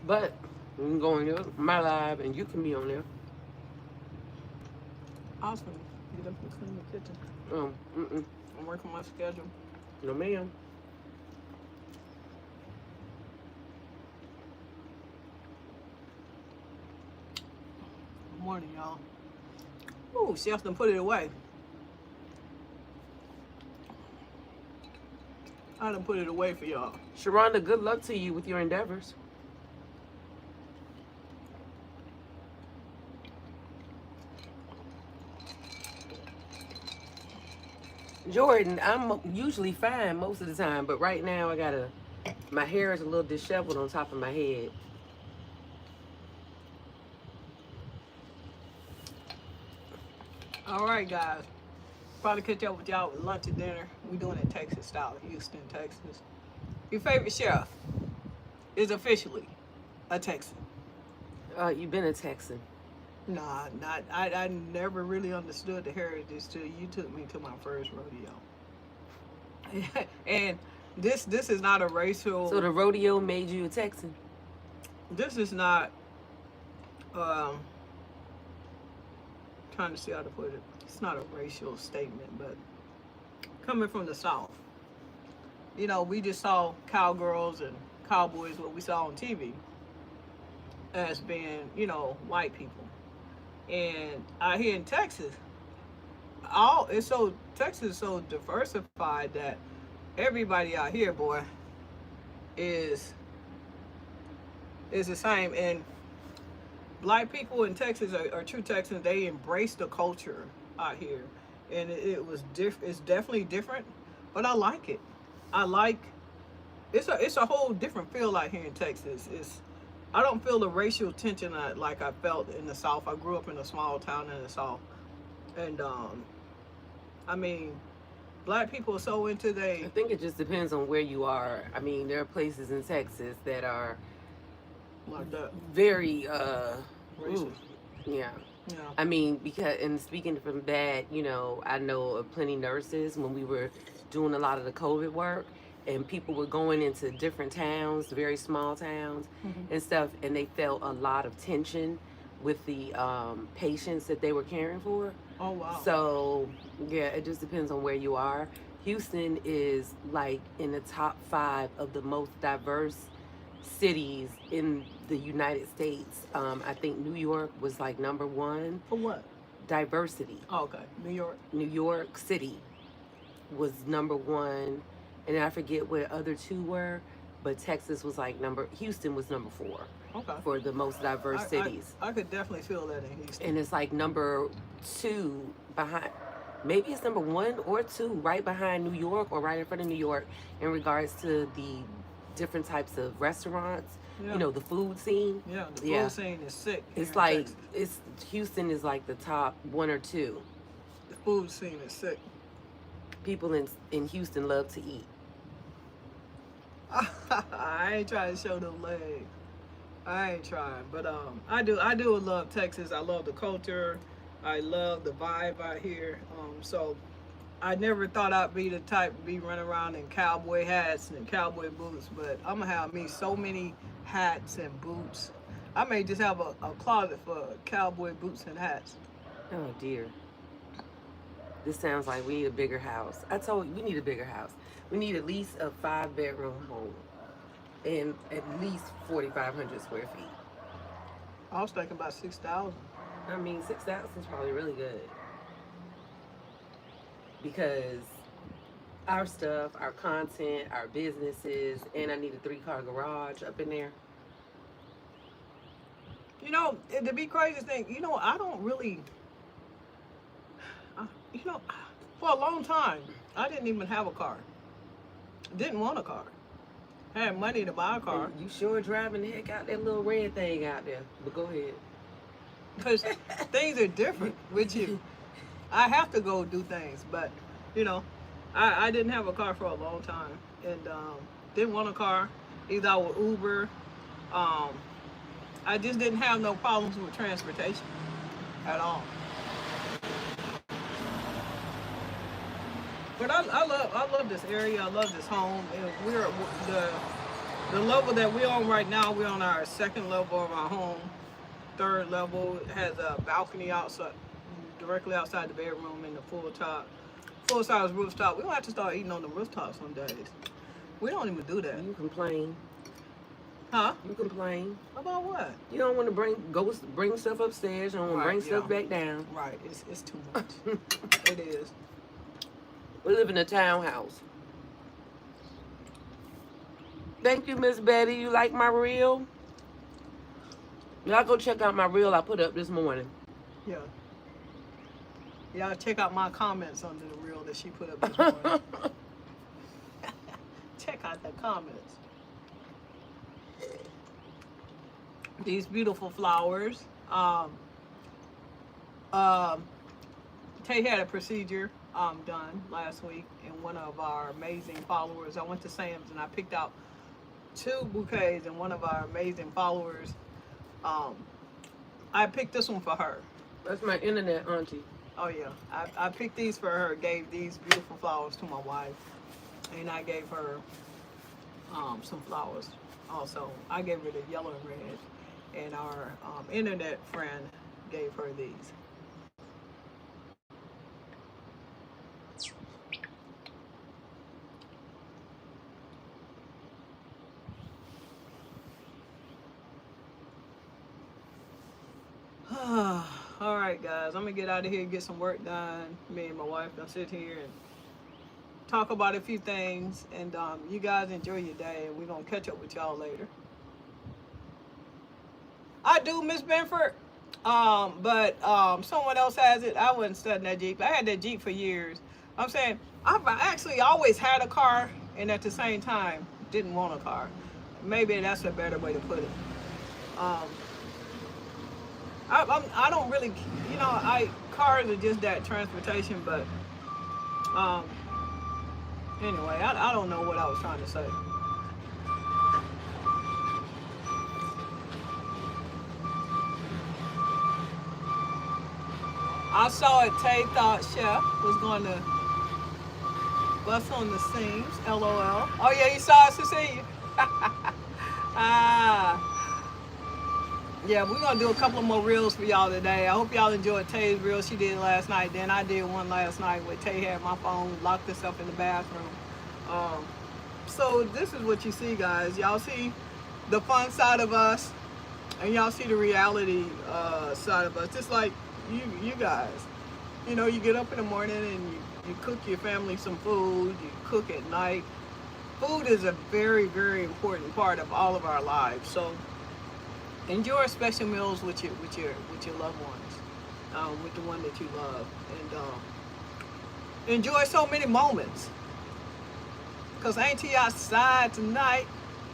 But you can go on my live and you can be on there. I was going to get up and clean the kitchen. I'm working my schedule. No, ma'am. Good morning, y'all. Ooh, chef done put it away. I done put it away for y'all. Sharonda, good luck to you with your endeavors. Jordan, I'm usually fine most of the time, but right now my hair is a little disheveled on top of my head. All right, guys. Probably catch up with y'all with lunch and dinner. We doing it Texas style, Houston, Texas. Your favorite chef is officially a Texan. You've been a Texan. Nah, not. I never really understood the heritage till you took me to my first rodeo. And this is not a racial. So the rodeo made you a Texan? This is not. Trying to see how to put it. It's not a racial statement, but coming from the South, you know, we just saw cowgirls and cowboys, what we saw on TV, as being, you know, white people. And out here in Texas, Texas is so diversified that everybody out here, boy, is the same. And black people in Texas are true Texans. They embrace the culture out here, and it's definitely different, but I like it. It's a whole different feel out here in Texas. I don't feel the racial tension like I felt in the South. I grew up in a small town in the South, and I mean, black people are so into I think it just depends on where you are. I mean, there are places in Texas that are like that. Very Racist. Yeah. Yeah. I mean, because, and speaking from that, you know, I know of plenty nurses when we were doing a lot of the COVID work, and people were going into different towns, very small towns and stuff, and they felt a lot of tension with the patients that they were caring for. Oh wow. So yeah, it just depends on where you are. Houston is like in the top 5 of the most diverse cities in the United States. I think New York was like number 1. For what? Diversity. Oh, okay. New York. New York City was number 1, and I forget what other 2 were, but Texas was like Houston was number 4 Okay. for the most diverse cities. I could definitely feel that in Houston. And it's like number 2 behind, maybe it's number 1 or 2 right behind New York or right in front of New York in regards to the different types of restaurants. Yeah. You know, the food scene. Yeah, the food scene is sick. It's like Houston is like the top 1 or 2. The food scene is sick. People in Houston love to eat. I ain't trying to show them legs. I ain't trying, but I do love Texas. I love the culture. I love the vibe out here. So I never thought I'd be the type to be running around in cowboy hats and cowboy boots, but I'm gonna have me so many hats and boots. I may just have a closet for cowboy boots and hats. Oh dear. This sounds like we need a bigger house. I told you we need a bigger house. We need at least a 5-bedroom home and at least 4,500 square feet. I was thinking about 6,000. I mean, 6,000 is probably really good because our stuff, our content, our businesses, and I need a 3-car garage up in there. You know, the be crazy thing, you know, I don't really, you know, for a long time, I didn't even have a car. Didn't want a car. Had money to buy a car. And you sure driving the heck out that little red thing out there. But go ahead. Because things are different with you. I have to go do things, but, you know, I didn't have a car for a long time. And didn't want a car. Either I would Uber. I just didn't have no problems with transportation at all. But I love this area. I love this home. And we're the level that we're on right now. We're on our 2nd level of our home. 3rd level has a balcony outside, directly outside the bedroom, and the full size rooftop. We don't have to start eating on the rooftop some days. We don't even do that. You complain. Huh? You complain. About what? You don't want to bring stuff upstairs. You don't want to bring stuff back down. Right. It's too much. It is. We live in a townhouse. Thank you, Miss Betty. You like my reel? Y'all go check out my reel I put up this morning. Yeah. Y'all check out my comments under the reel that she put up this morning. Check out the comments. These beautiful flowers. Tay had a procedure done last week, and one of our amazing followers, I went to Sam's and I picked out 2 bouquets, and one of our amazing followers, I picked this one for her. That's my internet auntie. Oh yeah, I picked these for her, gave these beautiful flowers to my wife, and I gave her some flowers also. I gave her the yellow and red, and our internet friend gave her these. All right, guys, I'm gonna get out of here and get some work done. Me and my wife gonna sit here and talk about a few things, and you guys enjoy your day, and we're gonna catch up with y'all later. I do, Miss Benford, but someone else has it. I wasn't studying that Jeep. I had that Jeep for years. I'm saying I've actually always had a car, and at the same time didn't want a car. Maybe that's a better way to put it. I don't really, you know, cars are just that transportation, but anyway, I don't know what I was trying to say. I saw it. Tay thought Chef was going to Bust on the seams, LOL. Oh yeah, you saw us to see you. Ah. Yeah, we're gonna do a couple of more reels for y'all today. I hope y'all enjoyed Tay's reel she did last night. Then I did one last night where Tay had my phone, locked herself in the bathroom. Um, so this is what you see, guys. Y'all see the fun side of us, and y'all see the reality side of us. Just like you guys. You know, you get up in the morning and you cook your family some food. You cook at night. Food is a very, very important part of all of our lives. So enjoy special meals with your loved ones, with the one that you love, and enjoy so many moments. Cause Auntie outside tonight.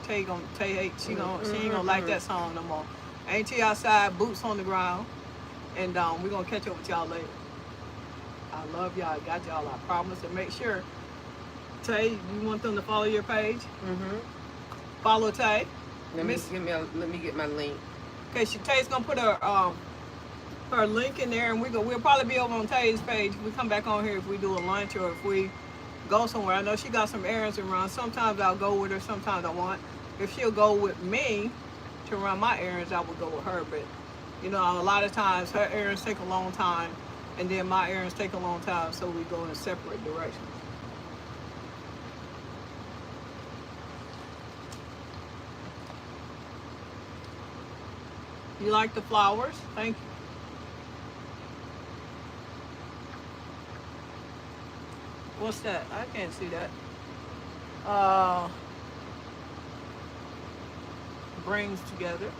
Tay hate she ain't gonna like that song no more. Auntie outside, boots on the ground, and we're gonna catch up with y'all later. I love y'all. I got y'all. I promise. And make sure, Tay, you want them to follow your page? Follow Tay. Let me get my link. Okay, Tay's gonna put her link in there, and we'll probably be over on Tay's page. We come back on here if we do a lunch or if we go somewhere. I know she got some errands to run. Sometimes I'll go with her. Sometimes I won't. If she'll go with me to run my errands, I would go with her. But you know, a lot of times her errands take a long time, and then my errands take a long time, so we go in separate directions. You like the flowers? Thank you. What's that? I can't see that. Brings together.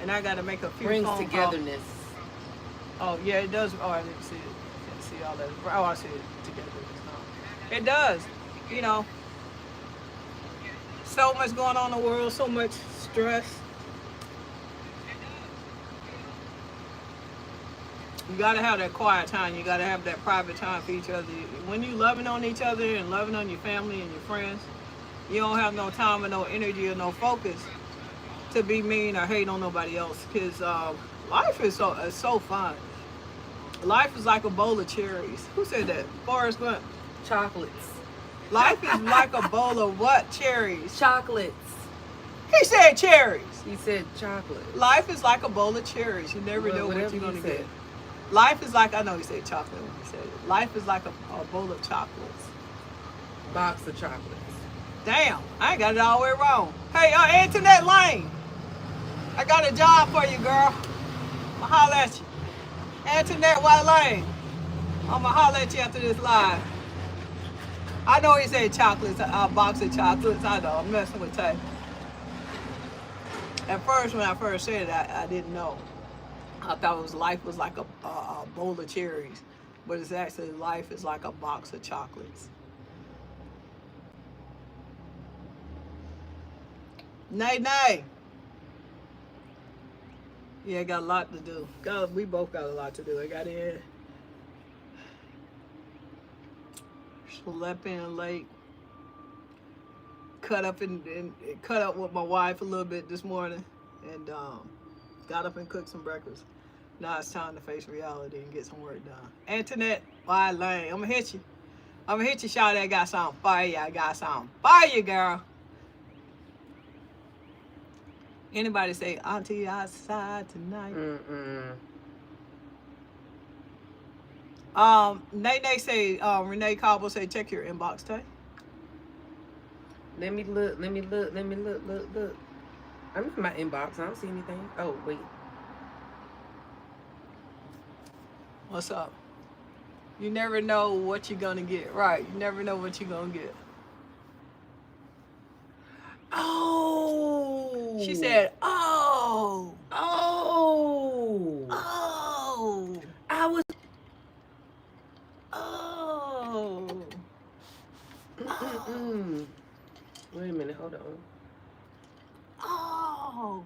And I gotta make a few Brings phone togetherness. calls. Oh yeah, it does. Oh, I didn't see it. I can't see all that. Oh, I see it together. It does. You know, so much going on in the world, so much stress. You gotta have that quiet time. You gotta have that private time for each other. When you loving on each other and loving on your family and your friends, you don't have no time or no energy or no focus to be mean or hate on nobody else. Because life is so fun. Life is like a bowl of cherries. Who said that? Forrest Gump. Chocolates. Life is like a bowl of what? Cherries. Chocolates. He said cherries. He said chocolate. Life is like a bowl of cherries. You never know what you're gonna get. Life is like, I know he said chocolate when he said it. Life is like a bowl of chocolates. Box of chocolates. Damn, I ain't got it all the way wrong. Hey, Antoinette Lane, I got a job for you, girl. I'ma holler at you. Antoinette White Lane, I'ma holler at you after this live. I know he said chocolates, a box of chocolates. I know, I'm messing with Tay. At first, when I first said it, I didn't know. I thought life was like a bowl of cherries, but it's actually life is like a box of chocolates. Nay. Yeah, got a lot to do. We both got a lot to do. I got in, slept in late, cut up with my wife a little bit this morning, and got up and cooked some breakfast. Now it's time to face reality and get some work done. Antoinette, why Lane? I'm gonna hit you. Shawty. I got something for you. Girl. Anybody say Auntie outside tonight? Nate say, Renee Cobble say, check your inbox, Tay. Let me look. I'm in my inbox. I don't see anything. Oh, wait. What's up? You never know what you're gonna get. Right, you never know what you're gonna get. Oh! She said, oh! Oh! Oh! I was... Oh! Wait a minute, hold on. Oh!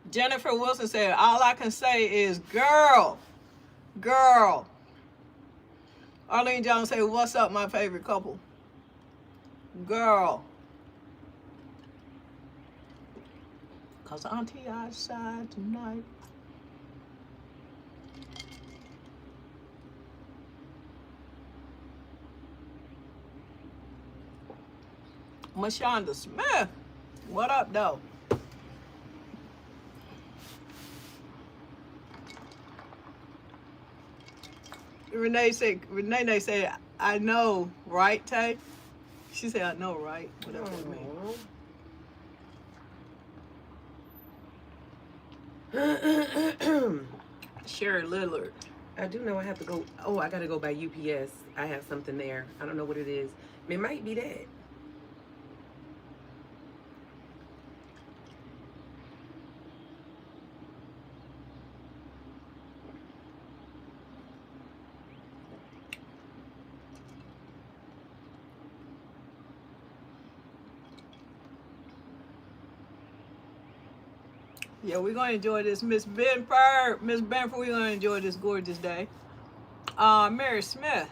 Jennifer Wilson said, all I can say is, girl. Arlene Jones said, what's up, my favorite couple? Girl. 'Cause Auntie outside tonight. Mashonda Smith. What up, though? Renee said, I know, right, Tay? She said, I know, right? Whatever that means. Sherry Lillard. I do know I have to go. Oh, I gotta go by UPS. I have something there. I don't know what it is. It might be that. Yeah, we're going to enjoy this. Miss Benford, we're going to enjoy this gorgeous day. Mary Smith.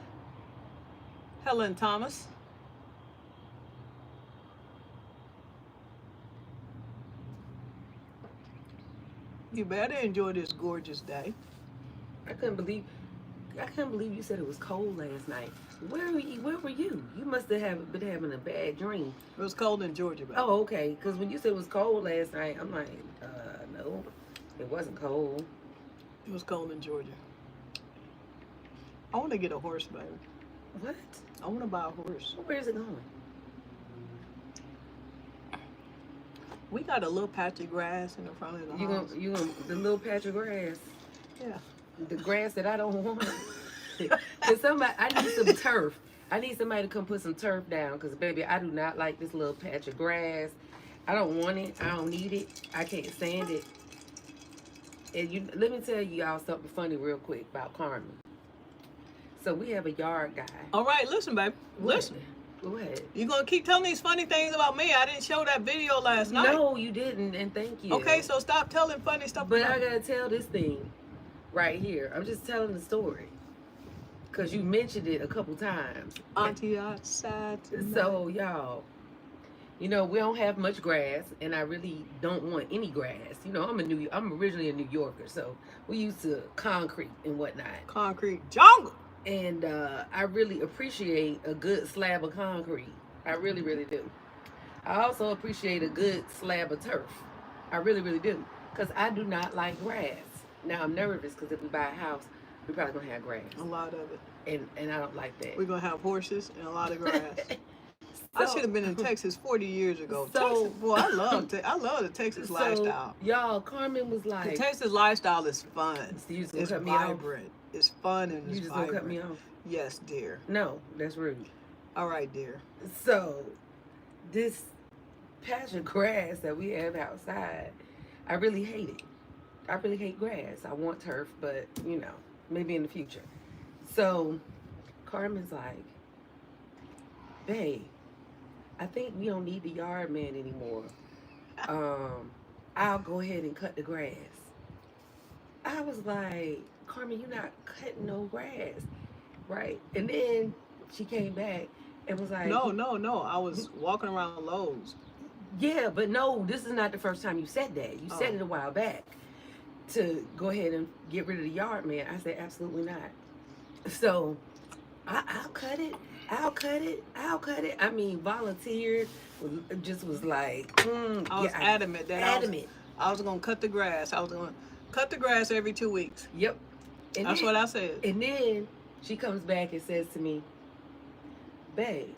Helen Thomas. You better enjoy this gorgeous day. I couldn't believe you said it was cold last night. Where were you? You must have been having a bad dream. It was cold in Georgia, baby. Oh, okay. Because when you said it was cold last night, I'm like, no, it wasn't cold. It was cold in Georgia. I want to get a horse, baby. What? I want to buy a horse. Where is it going? We got a little patch of grass in the front of the house. You gonna the little patch of grass? Yeah. The grass that I don't want. Cause I need some turf. I need somebody to come put some turf down. Cause baby, I do not like this little patch of grass. I don't want it. I don't need it. I can't stand it. And let me tell you all something funny real quick about Carmen. So we have a yard guy. All right, listen, baby. Listen. Go ahead. You gonna keep telling these funny things about me? I didn't show that video last night. No, you didn't, and thank you. Okay, so stop telling funny stuff. But I gotta tell this thing right here. I'm just telling the story. Cause you mentioned it a couple times. Auntie outside tonight. So y'all, we don't have much grass, and I really don't want any grass. I'm originally a New Yorker, so we used to concrete and whatnot. Concrete jungle. And I really appreciate a good slab of concrete. I really, really do. I also appreciate a good slab of turf. I really, really do. Because I do not like grass. Now, I'm nervous because if we buy a house, we're probably going to have grass. A lot of it. And I don't like that. We're going to have horses and a lot of grass. I should have been in Texas 40 years ago. So, Texas, boy, I love the Texas lifestyle. Y'all, Carmen was like... The Texas lifestyle is fun. So you just it's cut me vibrant. off? It's fun and it's You just vibrant. gonna cut me off? Yes, dear. No, that's rude. All right, dear. So, this patch of grass that we have outside, I really hate it. I really hate grass. I want turf, but, maybe in the future. So, Carmen's like, babe, I think we don't need the yard man anymore. I'll go ahead and cut the grass. I was like, Carmen, you're not cutting no grass, right? And then she came back and was like, No. I was walking around Lowe's. Yeah, but no, this is not the first time you said that. You said it a while back to go ahead and get rid of the yard man. I said, absolutely not. So I'll cut it. I'll cut it. I mean, volunteered, just was like, I was adamant that I was going to cut the grass. I was going to cut the grass every 2 weeks. Yep. And that's what I said. And then she comes back and says to me, babe,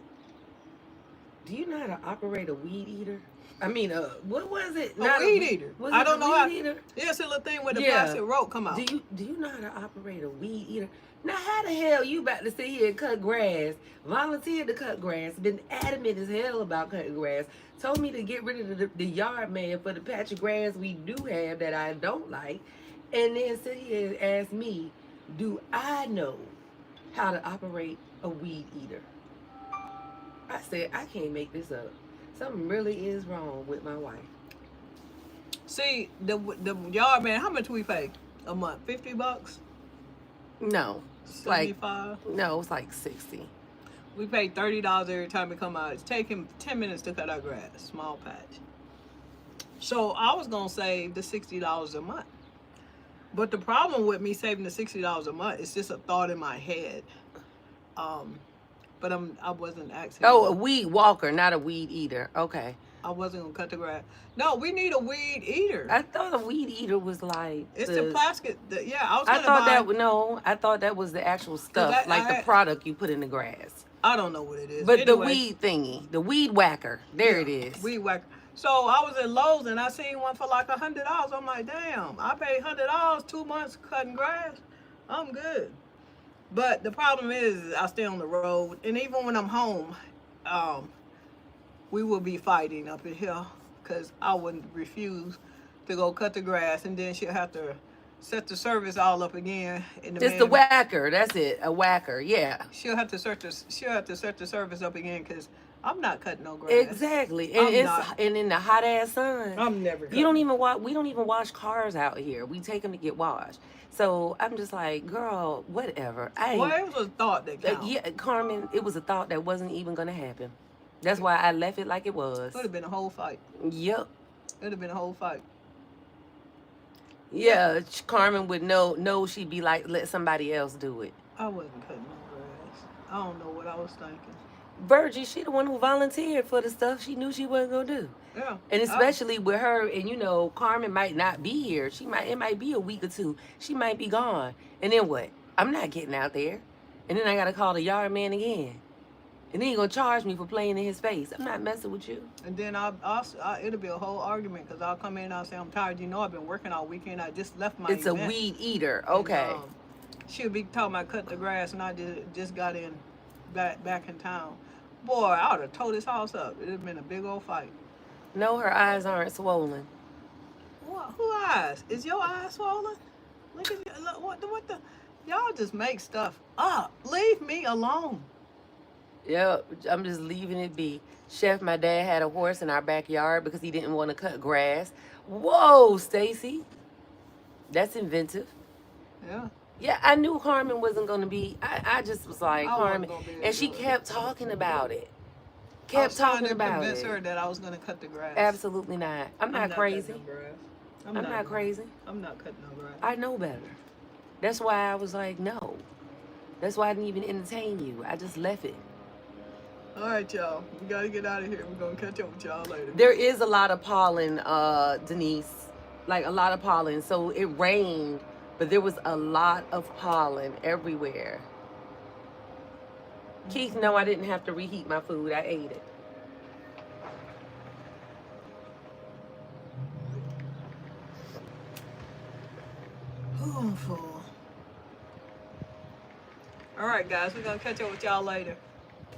do you know how to operate a weed eater? I mean, what was it? A weed eater. I don't know how. Eater? Yeah, it's a little thing where the plastic rope come out. Do you know how to operate a weed eater? Now, how the hell you about to sit here and cut grass, volunteered to cut grass, been adamant as hell about cutting grass, told me to get rid of the yard man for the patch of grass we do have that I don't like, and then sit here and ask me, do I know how to operate a weed eater? I said, I can't make this up. Something really is wrong with my wife. See, the yard man, how much we pay a month? $50? No. 75? No, it's like 60. We pay $30 every time we come out. It's taking 10 minutes to cut our grass. Small patch. So I was gonna save the $60 a month. But the problem with me saving the $60 a month is just a thought in my head. But I wasn't actually. Oh, a weed walker, not a weed eater. Okay. I wasn't gonna cut the grass. No, we need a weed eater. I thought a weed eater was like It's the plastic. Yeah, I was I gonna thought buy. that no, I thought that was the actual stuff, I like the had- product you put in the grass. I don't know what it is. But the Anyway, weed thingy, the weed whacker, there it is. Weed whacker. So I was at Lowe's and I seen one for like $100. I'm like, damn, I paid $100 2 months cutting grass. I'm good. But the problem is I stay on the road, and even when I'm home, we will be fighting up in here because I wouldn't refuse to go cut the grass, and then she'll have to set the service all up again. It's the whacker. That's it. A whacker. Yeah. She'll have to set the service up again because I'm not cutting no grass. Exactly. And and in the hot ass sun. I'm never. You don't even we don't even wash cars out here. We take them to get washed. So I'm just like, girl, whatever. Well, it was a thought that counted. Yeah, Carmen, it was a thought that wasn't even gonna happen. That's why I left it like it was. It would have been a whole fight. Yep. It would have been a whole fight. Yeah, Carmen would know she'd be like, let somebody else do it. I wasn't cutting no grass. I don't know what I was thinking. Virgie, she the one who volunteered for the stuff she knew she wasn't gonna do. Yeah. And especially with her, and you know, Carmen might not be here. It might be a week or two. She might be gone. And then what? I'm not getting out there. And then I gotta call the yard man again. And then he gonna charge me for playing in his face. I'm not messing with you. And then it'll be a whole argument because I'll come in and I'll say, I'm tired. You know, I've been working all weekend. I just left my It's event. a weed eater. Okay. And, she'll be talking about cutting the grass, and I just got back in town. Boy, I would have tore this house up. It'd have been a big old fight. No, her eyes aren't swollen. What? Who eyes? Is your eyes swollen? Look at you. Look, what the? Y'all just make stuff up. Leave me alone. Yep, I'm just leaving it be. Chef, my dad had a horse in our backyard because he didn't want to cut grass. Whoa, Stacy. That's inventive. Yeah. Yeah, I knew Carmen wasn't going to be. I just was like, I wasn't Carmen. gonna be able And to she do it. kept talking about it. I Kept was trying talking to about convince it. her that I was going to cut the grass. Absolutely not. I'm not crazy. cutting no grass. I'm not crazy. I'm not cutting no grass. I know better. That's why I was like, no. That's why I didn't even entertain you. I just left it. All right, y'all. We got to get out of here. We're going to catch up with y'all later. There is a lot of pollen, Denise. Like a lot of pollen. So it rained, but there was a lot of pollen everywhere. Keith, no, I didn't have to reheat my food. I ate it. Oh, I'm full. All right, guys. We're going to catch up with y'all later.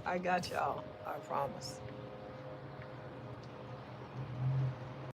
I got y'all. I promise.